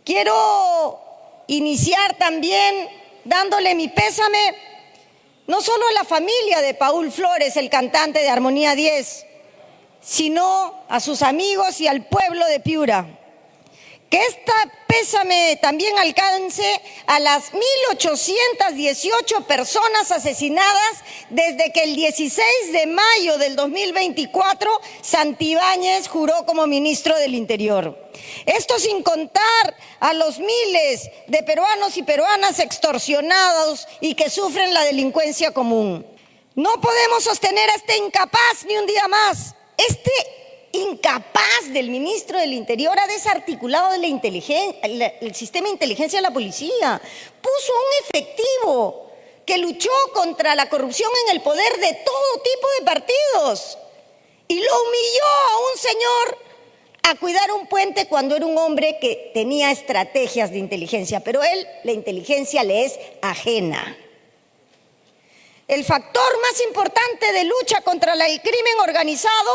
Quiero iniciar también dándole mi pésame no solo a la familia de Paul Flores, el cantante de Armonía 10, sino a sus amigos y al pueblo de Piura. Que esta pésame también alcance a las 1.818 personas asesinadas desde que el 16 de mayo del 2024 Santibáñez juró como ministro del Interior. Esto sin contar a los miles de peruanos y peruanas extorsionados y que sufren la delincuencia común. No podemos sostener a este incapaz ni un día más. Este incapaz del ministro del Interior ha desarticulado el sistema de inteligencia de la policía, puso un efectivo que luchó contra la corrupción en el poder de todo tipo de partidos y lo humilló a un señor a cuidar un puente cuando era un hombre que tenía estrategias de inteligencia, pero él, la inteligencia le es ajena. El factor más importante de lucha contra el crimen organizado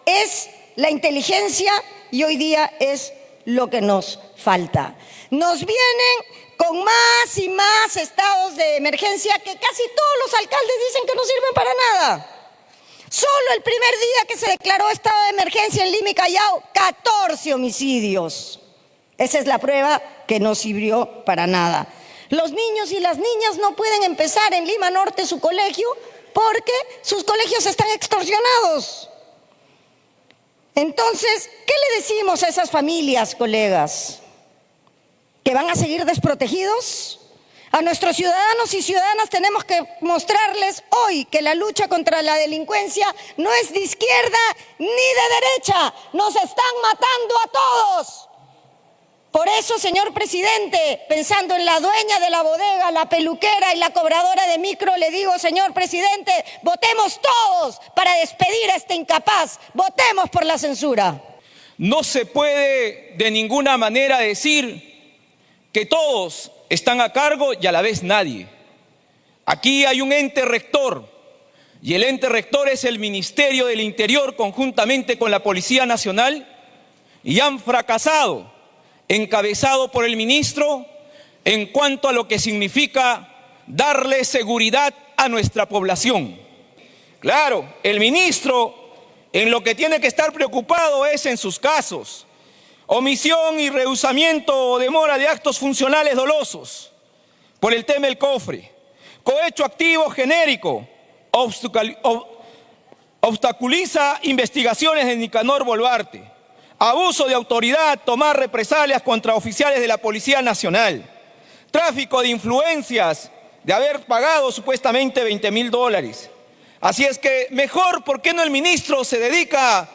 es la inteligencia y hoy día es lo que nos falta. Nos vienen con más y más estados de emergencia que casi todos los alcaldes dicen que no sirven para nada. Solo el primer día que se declaró estado de emergencia en Lima y Callao, 14 homicidios. Esa es la prueba que no sirvió para nada. Los niños y las niñas no pueden empezar en Lima Norte su colegio porque sus colegios están extorsionados. Entonces, ¿qué le decimos a esas familias, colegas? ¿Que van a seguir desprotegidos? A nuestros ciudadanos y ciudadanas tenemos que mostrarles hoy que la lucha contra la delincuencia no es de izquierda ni de derecha. Nos están matando a todos. Por eso, señor presidente, pensando en la dueña de la bodega, la peluquera y la cobradora de micro, le digo, señor presidente, votemos todos para despedir a este incapaz. Votemos por la censura. No se puede de ninguna manera decir que todos están a cargo y a la vez nadie. Aquí hay un ente rector y el ente rector es el Ministerio del Interior conjuntamente con la Policía Nacional y han fracasado, encabezado por el ministro, en cuanto a lo que significa darle seguridad a nuestra población. Claro, el ministro en lo que tiene que estar preocupado es en sus casos: omisión y rehusamiento o demora de actos funcionales dolosos por el tema del cofre, cohecho activo genérico, obstaculiza investigaciones de Nicanor Boluarte, abuso de autoridad, tomar represalias contra oficiales de la Policía Nacional, tráfico de influencias, de haber pagado supuestamente $20.000. Así es que mejor, ¿por qué no el ministro se dedica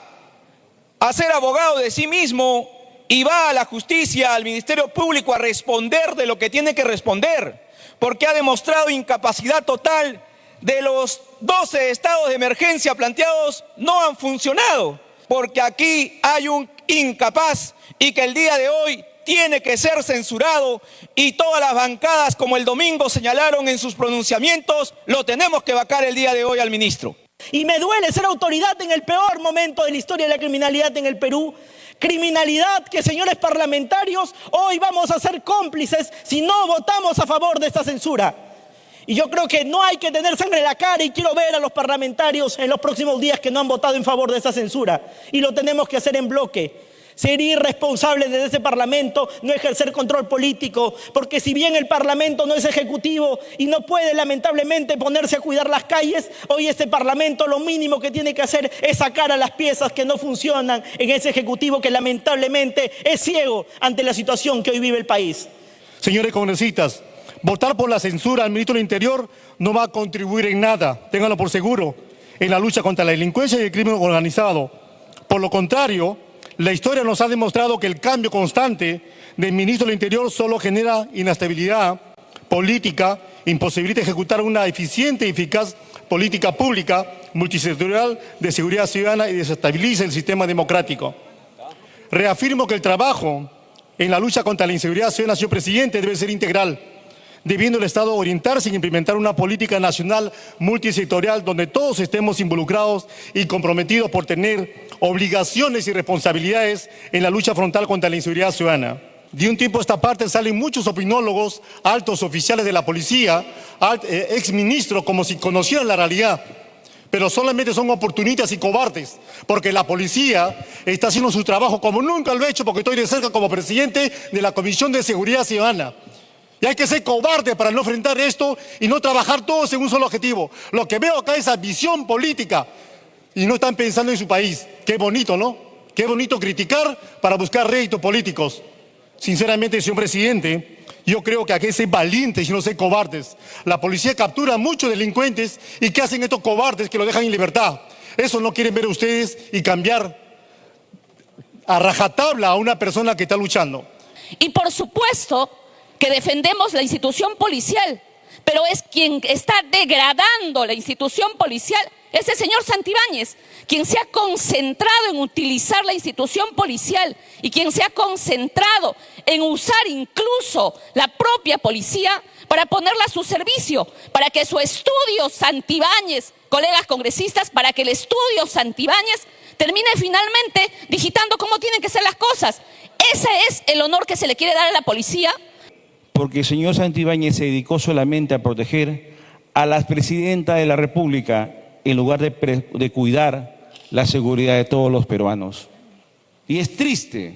a ser abogado de sí mismo y va a la justicia, al Ministerio Público, a responder de lo que tiene que responder? Porque ha demostrado incapacidad total. De los 12 estados de emergencia planteados, no han funcionado, porque aquí hay un incapaz y que el día de hoy tiene que ser censurado, y todas las bancadas, como el domingo señalaron en sus pronunciamientos, lo tenemos que vacar el día de hoy al ministro. Y me duele ser autoridad en el peor momento de la historia de la criminalidad en el Perú. Criminalidad que, señores parlamentarios, hoy vamos a ser cómplices si no votamos a favor de esta censura. Y yo creo que no hay que tener sangre en la cara, y quiero ver a los parlamentarios en los próximos días que no han votado en favor de esta censura. Y lo tenemos que hacer en bloque. Sería irresponsable desde ese Parlamento no ejercer control político, porque si bien el Parlamento no es ejecutivo y no puede lamentablemente ponerse a cuidar las calles, hoy este Parlamento lo mínimo que tiene que hacer es sacar a las piezas que no funcionan en ese ejecutivo que lamentablemente es ciego ante la situación que hoy vive el país. Señores congresistas, votar por la censura al ministro del Interior no va a contribuir en nada, ténganlo por seguro, en la lucha contra la delincuencia y el crimen organizado. Por lo contrario, la historia nos ha demostrado que el cambio constante del ministro del Interior solo genera inestabilidad política, imposibilita ejecutar una eficiente y eficaz política pública multisectorial de seguridad ciudadana y desestabiliza el sistema democrático. Reafirmo que el trabajo en la lucha contra la inseguridad ciudadana, señor presidente, debe ser integral, debiendo el Estado orientarse en implementar una política nacional multisectorial donde todos estemos involucrados y comprometidos por tener obligaciones y responsabilidades en la lucha frontal contra la inseguridad ciudadana. De un tiempo a esta parte salen muchos opinólogos, altos oficiales de la policía, exministros, como si conocieran la realidad. Pero solamente son oportunistas y cobardes, porque la policía está haciendo su trabajo como nunca lo he hecho, porque estoy de cerca como presidente de la Comisión de Seguridad Ciudadana. Y hay que ser cobarde para no enfrentar esto y no trabajar todos en un solo objetivo. Lo que veo acá es esa visión política y no están pensando en su país. Qué bonito, ¿no? Qué bonito criticar para buscar réditos políticos. Sinceramente, señor presidente, yo creo que aquí hay que ser valientes y no ser cobardes. La policía captura a muchos delincuentes y ¿qué hacen estos cobardes que lo dejan en libertad? Eso no quieren ver ustedes y cambiar a rajatabla a una persona que está luchando. Y por supuesto que defendemos la institución policial, pero es quien está degradando la institución policial, es el señor Santibáñez, quien se ha concentrado en utilizar la institución policial y quien se ha concentrado en usar incluso la propia policía para ponerla a su servicio, para que su estudio Santibáñez, colegas congresistas, para que el estudio Santibáñez termine finalmente digitando cómo tienen que ser las cosas. ¿Ese es el honor que se le quiere dar a la policía? Porque el señor Santibáñez se dedicó solamente a proteger a la presidenta de la República en lugar de cuidar la seguridad de todos los peruanos. Y es triste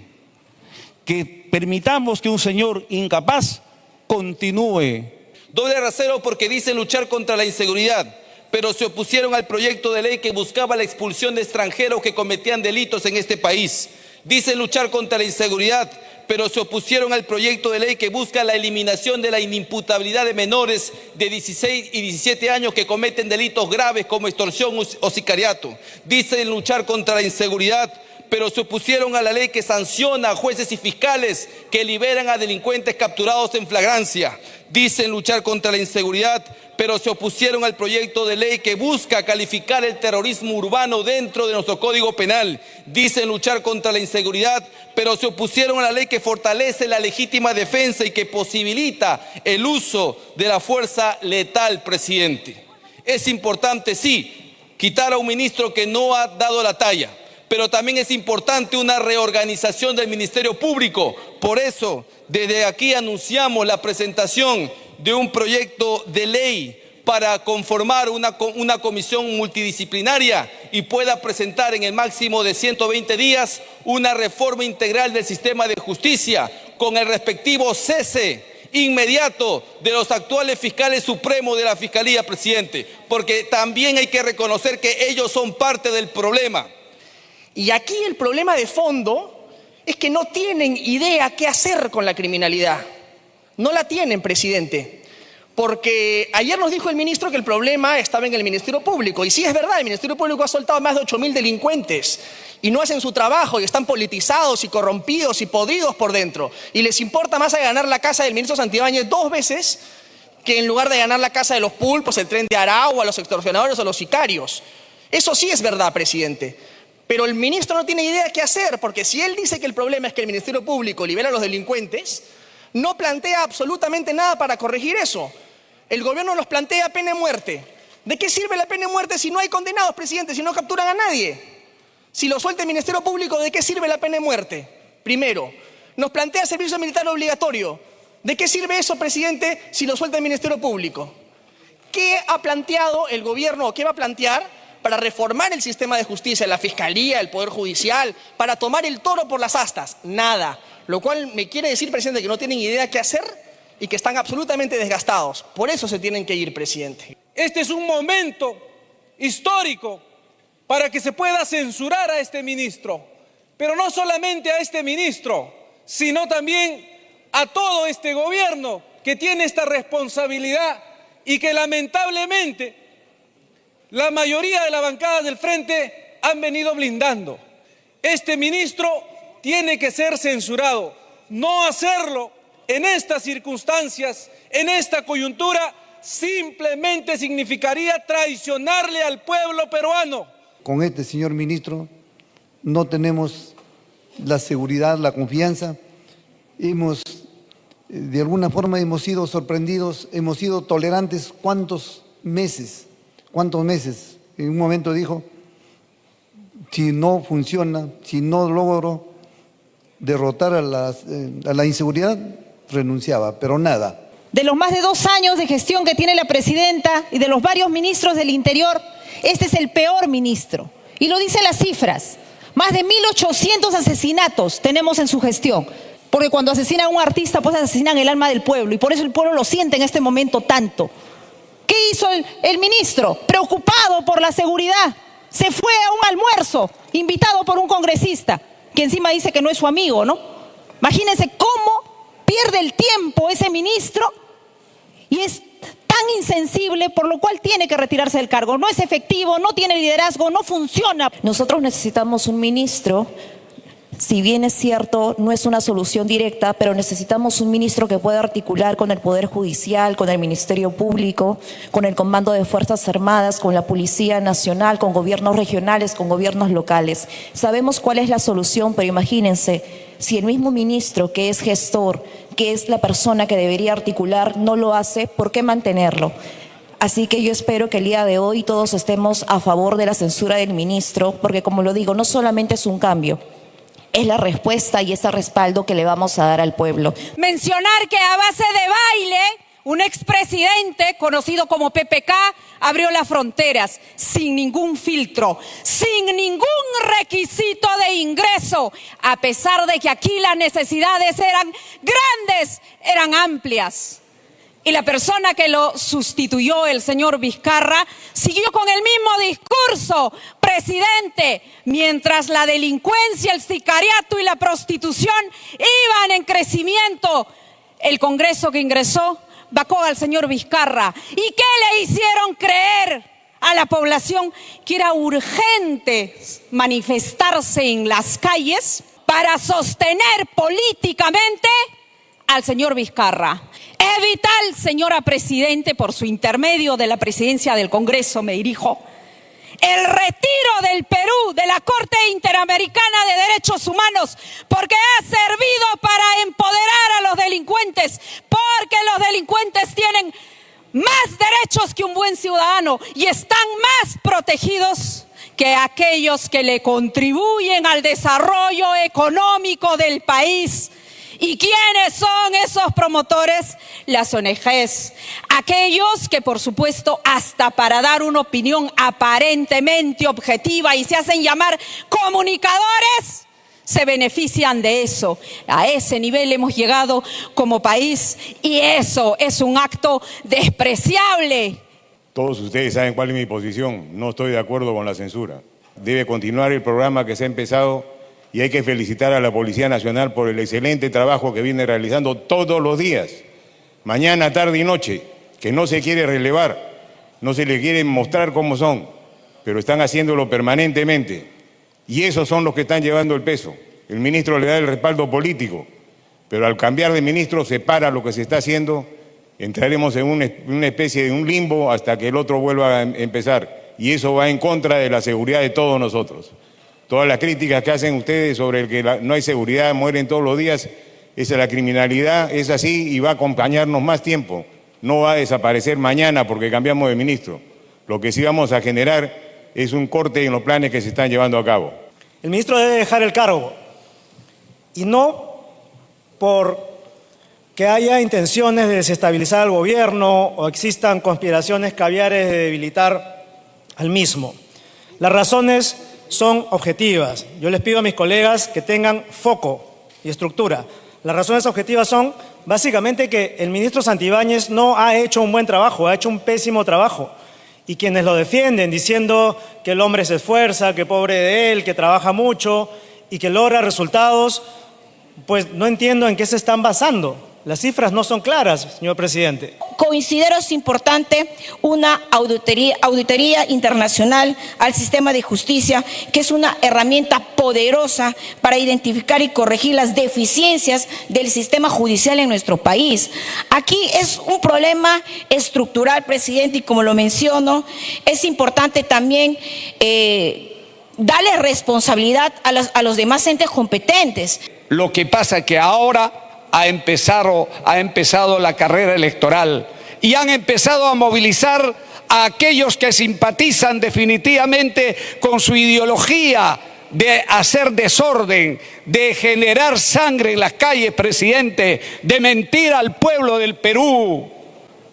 que permitamos que un señor incapaz continúe. Doble rasero porque dicen luchar contra la inseguridad, pero se opusieron al proyecto de ley que buscaba la expulsión de extranjeros que cometían delitos en este país. Dicen luchar contra la inseguridad, pero se opusieron al proyecto de ley que busca la eliminación de la inimputabilidad de menores de 16 y 17 años que cometen delitos graves como extorsión o sicariato. Dicen luchar contra la inseguridad, pero se opusieron a la ley que sanciona a jueces y fiscales que liberan a delincuentes capturados en flagrancia. Dicen luchar contra la inseguridad, pero se opusieron al proyecto de ley que busca calificar el terrorismo urbano dentro de nuestro Código Penal. Dicen luchar contra la inseguridad, pero se opusieron a la ley que fortalece la legítima defensa y que posibilita el uso de la fuerza letal, presidente. Es importante, sí, quitar a un ministro que no ha dado la talla, pero también es importante una reorganización del Ministerio Público. Por eso, desde aquí anunciamos la presentación de un proyecto de ley para conformar una comisión multidisciplinaria y pueda presentar en el máximo de 120 días una reforma integral del sistema de justicia con el respectivo cese inmediato de los actuales fiscales supremos de la Fiscalía, presidente, porque también hay que reconocer que ellos son parte del problema. Y aquí el problema de fondo es que no tienen idea qué hacer con la criminalidad. No la tienen, presidente. Porque ayer nos dijo el ministro que el problema estaba en el Ministerio Público. Y sí es verdad, el Ministerio Público ha soltado más de 8.000 delincuentes. Y no hacen su trabajo y están politizados y corrompidos y podridos por dentro. Y les importa más a ganar la casa del ministro Santibáñez 2 veces que en lugar de ganar la casa de los pulpos, el Tren de Aragua, los extorsionadores o los sicarios. Eso sí es verdad, presidente. Pero el ministro no tiene idea qué hacer, porque si él dice que el problema es que el Ministerio Público libera a los delincuentes, no plantea absolutamente nada para corregir eso. El gobierno nos plantea pena de muerte. ¿De qué sirve la pena de muerte si no hay condenados, presidente, si no capturan a nadie? Si lo suelta el Ministerio Público, ¿de qué sirve la pena de muerte? Primero, nos plantea servicio militar obligatorio. ¿De qué sirve eso, presidente, si lo suelta el Ministerio Público? ¿Qué ha planteado el gobierno o qué va a plantear para reformar el sistema de justicia, la Fiscalía, el Poder Judicial, para tomar el toro por las astas? Nada. Lo cual me quiere decir, presidente, que no tienen idea qué hacer y que están absolutamente desgastados. Por eso se tienen que ir, presidente. Este es un momento histórico para que se pueda censurar a este ministro, pero no solamente a este ministro, sino también a todo este gobierno que tiene esta responsabilidad y que lamentablemente la mayoría de la bancada del frente han venido blindando. Este ministro tiene que ser censurado. No hacerlo en estas circunstancias, en esta coyuntura, simplemente significaría traicionarle al pueblo peruano. Con este señor ministro no tenemos la seguridad, la confianza. De alguna forma hemos sido sorprendidos, hemos sido tolerantes. ¿Cuántos meses? En un momento dijo, si no funciona, si no logro derrotar a la inseguridad, renunciaba, pero nada. De los más de 2 años de gestión que tiene la presidenta y de los varios ministros del Interior, este es el peor ministro. Y lo dicen las cifras. Más de 1.800 asesinatos tenemos en su gestión. Porque cuando asesinan a un artista, pues asesinan el alma del pueblo. Y por eso el pueblo lo siente en este momento tanto. ¿Qué hizo el ministro? Preocupado por la seguridad. Se fue a un almuerzo, invitado por un congresista, que encima dice que no es su amigo, ¿no? Imagínense cómo pierde el tiempo ese ministro y es tan insensible, por lo cual tiene que retirarse del cargo. No es efectivo, no tiene liderazgo, no funciona. Nosotros necesitamos un ministro, si bien es cierto, no es una solución directa, pero necesitamos un ministro que pueda articular con el Poder Judicial, con el Ministerio Público, con el Comando de Fuerzas Armadas, con la Policía Nacional, con gobiernos regionales, con gobiernos locales. Sabemos cuál es la solución, pero imagínense, si el mismo ministro que es gestor, que es la persona que debería articular, no lo hace, ¿por qué mantenerlo? Así que yo espero que el día de hoy todos estemos a favor de la censura del ministro, porque como lo digo, no solamente es un cambio, es la respuesta y ese respaldo que le vamos a dar al pueblo. Mencionar que a base de baile, un expresidente conocido como PPK abrió las fronteras sin ningún filtro, sin ningún requisito de ingreso, a pesar de que aquí las necesidades eran grandes, eran amplias. Y la persona que lo sustituyó, el señor Vizcarra, siguió con el mismo discurso, presidente, mientras la delincuencia, el sicariato y la prostitución iban en crecimiento. El Congreso que ingresó vacó al señor Vizcarra. ¿Y qué le hicieron creer a la población? Que era urgente manifestarse en las calles para sostener políticamente al señor Vizcarra. Es vital, señora Presidente, por su intermedio de la presidencia del Congreso, me dirijo, el retiro del Perú de la Corte Interamericana de Derechos Humanos, porque ha servido para empoderar a los delincuentes, porque los delincuentes tienen más derechos que un buen ciudadano y están más protegidos que aquellos que le contribuyen al desarrollo económico del país. ¿Y quiénes son esos promotores? Las ONGs. Aquellos que, por supuesto, hasta para dar una opinión aparentemente objetiva y se hacen llamar comunicadores, se benefician de eso. A ese nivel hemos llegado como país y eso es un acto despreciable. Todos ustedes saben cuál es mi posición. No estoy de acuerdo con la censura. Debe continuar el programa que se ha empezado. Y hay que felicitar a la Policía Nacional por el excelente trabajo que viene realizando todos los días, mañana, tarde y noche, que no se quiere relevar, no se le quiere mostrar cómo son, pero están haciéndolo permanentemente. Y esos son los que están llevando el peso. El ministro le da el respaldo político, pero al cambiar de ministro se para lo que se está haciendo, entraremos en una especie de un limbo hasta que el otro vuelva a empezar. Y eso va en contra de la seguridad de todos nosotros. Todas las críticas que hacen ustedes sobre el que no hay seguridad, mueren todos los días, esa es la criminalidad, es así y va a acompañarnos más tiempo. No va a desaparecer mañana porque cambiamos de ministro. Lo que sí vamos a generar es un corte en los planes que se están llevando a cabo. El ministro debe dejar el cargo y no porque haya intenciones de desestabilizar al gobierno o existan conspiraciones caviares de debilitar al mismo. Las razones son objetivas. Yo les pido a mis colegas que tengan foco y estructura. Las razones objetivas son básicamente que el ministro Santibáñez no ha hecho un buen trabajo, ha hecho un pésimo trabajo. Y quienes lo defienden diciendo que el hombre se esfuerza, que pobre de él, que trabaja mucho y que logra resultados, pues no entiendo en qué se están basando. Las cifras no son claras, señor presidente. Considero es importante una auditoría internacional al sistema de justicia, que es una herramienta poderosa para identificar y corregir las deficiencias del sistema judicial en nuestro país. Aquí es un problema estructural, presidente, y como lo menciono, es importante también darle responsabilidad a los demás entes competentes. Lo que pasa es que ahora ha empezado la carrera electoral y han empezado a movilizar a aquellos que simpatizan definitivamente con su ideología de hacer desorden, de generar sangre en las calles, presidente, de mentir al pueblo del Perú.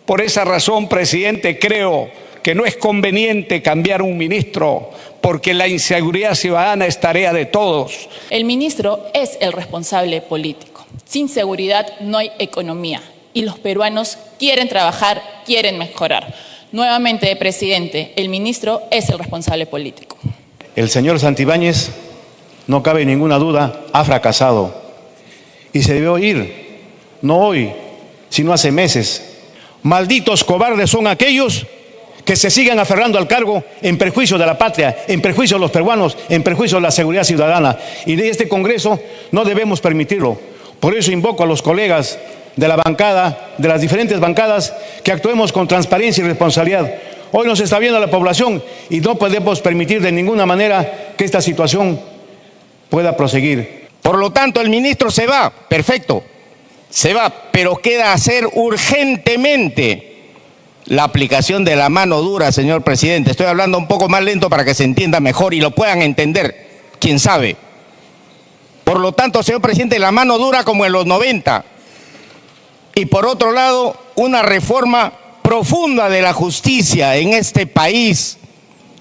Por esa razón, presidente, creo que no es conveniente cambiar un ministro, porque la inseguridad ciudadana es tarea de todos. El ministro es el responsable político. Sin seguridad no hay economía y los peruanos quieren trabajar, quieren mejorar. Nuevamente, presidente, el ministro es el responsable político. El señor Santibáñez, no cabe ninguna duda, ha fracasado y se debió ir, no hoy, sino hace meses. Malditos cobardes son aquellos que se sigan aferrando al cargo en perjuicio de la patria, en perjuicio de los peruanos, en perjuicio de la seguridad ciudadana. Y de este Congreso no debemos permitirlo. Por eso invoco a los colegas de la bancada, de las diferentes bancadas, que actuemos con transparencia y responsabilidad. Hoy nos está viendo la población y no podemos permitir de ninguna manera que esta situación pueda proseguir. Por lo tanto, el ministro se va, perfecto, se va, pero queda hacer urgentemente la aplicación de la mano dura, señor presidente. Estoy hablando un poco más lento para que se entienda mejor y lo puedan entender, quién sabe. Por lo tanto, señor presidente, la mano dura como en los 90. Y por otro lado, una reforma profunda de la justicia en este país,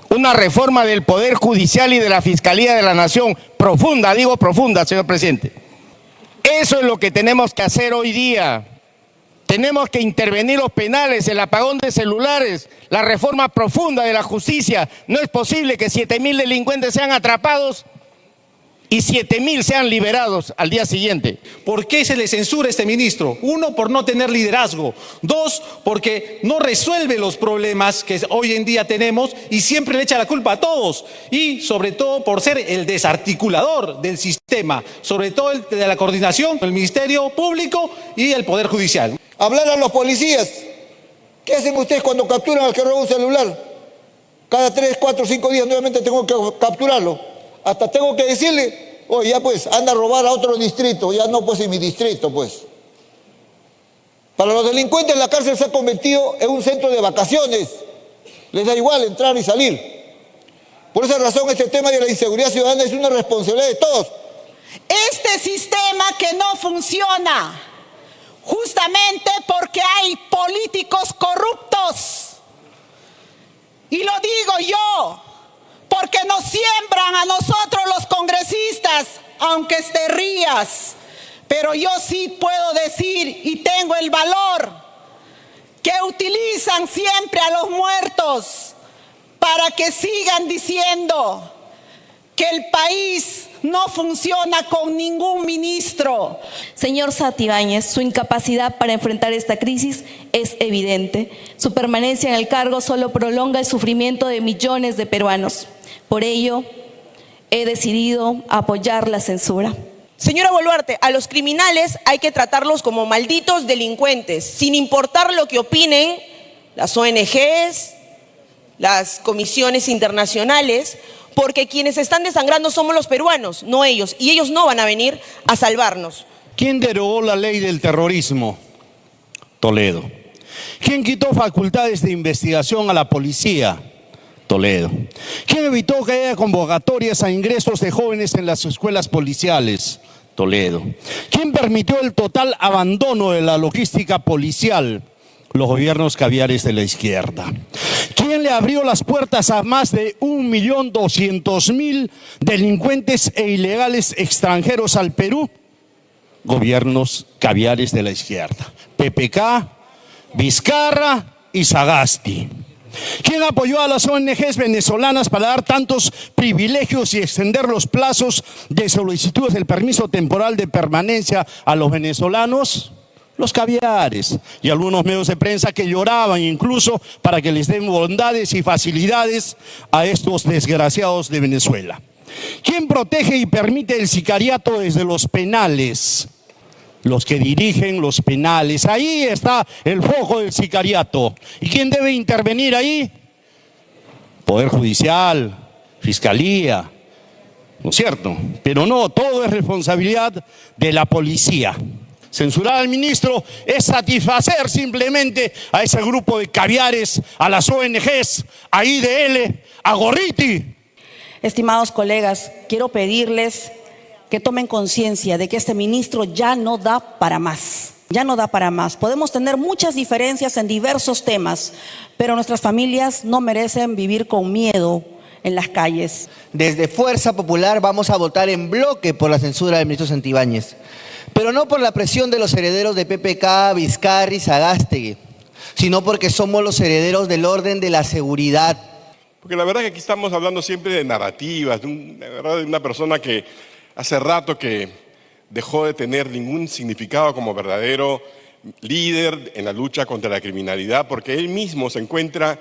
una reforma del Poder Judicial y de la Fiscalía de la Nación, profunda, digo profunda, señor presidente. Eso es lo que tenemos que hacer hoy día. Tenemos que intervenir los penales, el apagón de celulares, la reforma profunda de la justicia. No es posible que 7.000 delincuentes sean atrapados y 7.000 sean liberados al día siguiente. ¿Por qué se le censura a este ministro? Uno, por no tener liderazgo. Dos, porque no resuelve los problemas que hoy en día tenemos y siempre le echa la culpa a todos. Y sobre todo por ser el desarticulador del sistema, sobre todo el de la coordinación, el Ministerio Público y el Poder Judicial. Hablar a los policías. ¿Qué hacen ustedes cuando capturan al que roba un celular? Cada 3, 4, 5 días nuevamente tengo que capturarlo. Hasta tengo que decirle, oye, ya pues, anda a robar a otro distrito, ya no pues en mi distrito, pues. Para los delincuentes la cárcel se ha convertido en un centro de vacaciones. Les da igual entrar y salir. Por esa razón este tema de la inseguridad ciudadana es una responsabilidad de todos. Este sistema que no funciona, justamente porque hay políticos corruptos. Y lo digo yo, porque nos siembran a nosotros los congresistas, aunque te rías. Pero yo sí puedo decir y tengo el valor que utilizan siempre a los muertos para que sigan diciendo que el país no funciona con ningún ministro. Señor Santibáñez, su incapacidad para enfrentar esta crisis es evidente. Su permanencia en el cargo solo prolonga el sufrimiento de millones de peruanos. Por ello, he decidido apoyar la censura. Señora Boluarte, a los criminales hay que tratarlos como malditos delincuentes, sin importar lo que opinen las ONGs, las comisiones internacionales, porque quienes están desangrando somos los peruanos, no ellos, y ellos no van a venir a salvarnos. ¿Quién derogó la ley del terrorismo? Toledo. ¿Quién quitó facultades de investigación a la policía? Toledo. ¿Quién evitó que haya convocatorias a ingresos de jóvenes en las escuelas policiales? Toledo. ¿Quién permitió el total abandono de la logística policial? Los gobiernos caviares de la izquierda. ¿Quién le abrió las puertas a más de 1.200.000 delincuentes e ilegales extranjeros al Perú? Gobiernos caviares de la izquierda. PPK, Vizcarra y Sagasti. ¿Quién apoyó a las ONGs venezolanas para dar tantos privilegios y extender los plazos de solicitudes del permiso temporal de permanencia a los venezolanos? Los caviares y algunos medios de prensa que lloraban incluso para que les den bondades y facilidades a estos desgraciados de Venezuela. ¿Quién protege y permite el sicariato desde los penales? Los que dirigen los penales. Ahí está el foco del sicariato. ¿Y quién debe intervenir ahí? Poder Judicial, Fiscalía, ¿no es cierto? Pero no, todo es responsabilidad de la policía. Censurar al ministro es satisfacer simplemente a ese grupo de caviares, a las ONGs, a IDL, a Gorriti. Estimados colegas, quiero pedirles que tomen conciencia de que este ministro ya no da para más. Ya no da para más. Podemos tener muchas diferencias en diversos temas, pero nuestras familias no merecen vivir con miedo en las calles. Desde Fuerza Popular vamos a votar en bloque por la censura del ministro Santibáñez, pero no por la presión de los herederos de PPK, Vizcarri, Sagástegui, sino porque somos los herederos del orden de la seguridad. Porque la verdad es que aquí estamos hablando siempre de narrativas, de una persona que hace rato que dejó de tener ningún significado como verdadero líder en la lucha contra la criminalidad, porque él mismo se encuentra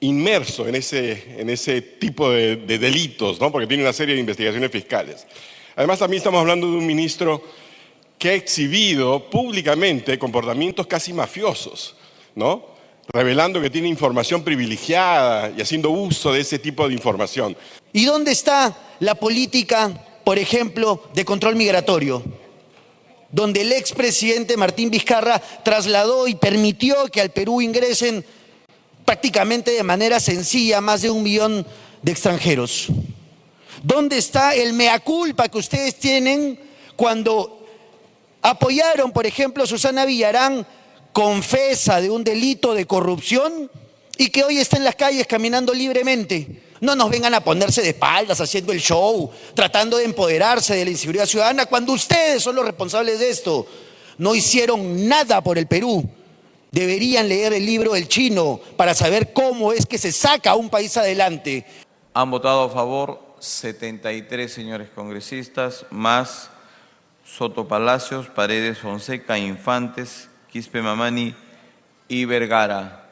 inmerso en ese tipo de delitos, ¿no? Porque tiene una serie de investigaciones fiscales. Además, también estamos hablando de un ministro que ha exhibido públicamente comportamientos casi mafiosos, ¿no? Revelando que tiene información privilegiada y haciendo uso de ese tipo de información. ¿Y dónde está la política, por ejemplo, de control migratorio? Donde el expresidente Martín Vizcarra trasladó y permitió que al Perú ingresen prácticamente de manera sencilla más de 1 millón de extranjeros. ¿Dónde está el mea culpa que ustedes tienen cuando apoyaron, por ejemplo, a Susana Villarán, confesa de un delito de corrupción y que hoy está en las calles caminando libremente? No nos vengan a ponerse de espaldas haciendo el show, tratando de empoderarse de la inseguridad ciudadana, cuando ustedes son los responsables de esto. No hicieron nada por el Perú. Deberían leer el libro del Chino para saber cómo es que se saca a un país adelante. Han votado a favor 73 señores congresistas, más Soto Palacios, Paredes Fonseca, Infantes, Quispe Mamani y Vergara.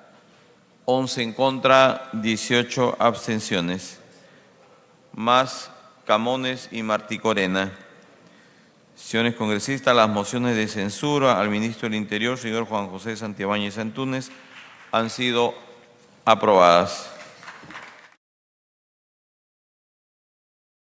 11 en contra, 18 abstenciones, más Camones y Martí Corena. Señores congresistas, las mociones de censura al ministro del Interior, señor Juan José Santibáñez Antúnez, han sido aprobadas.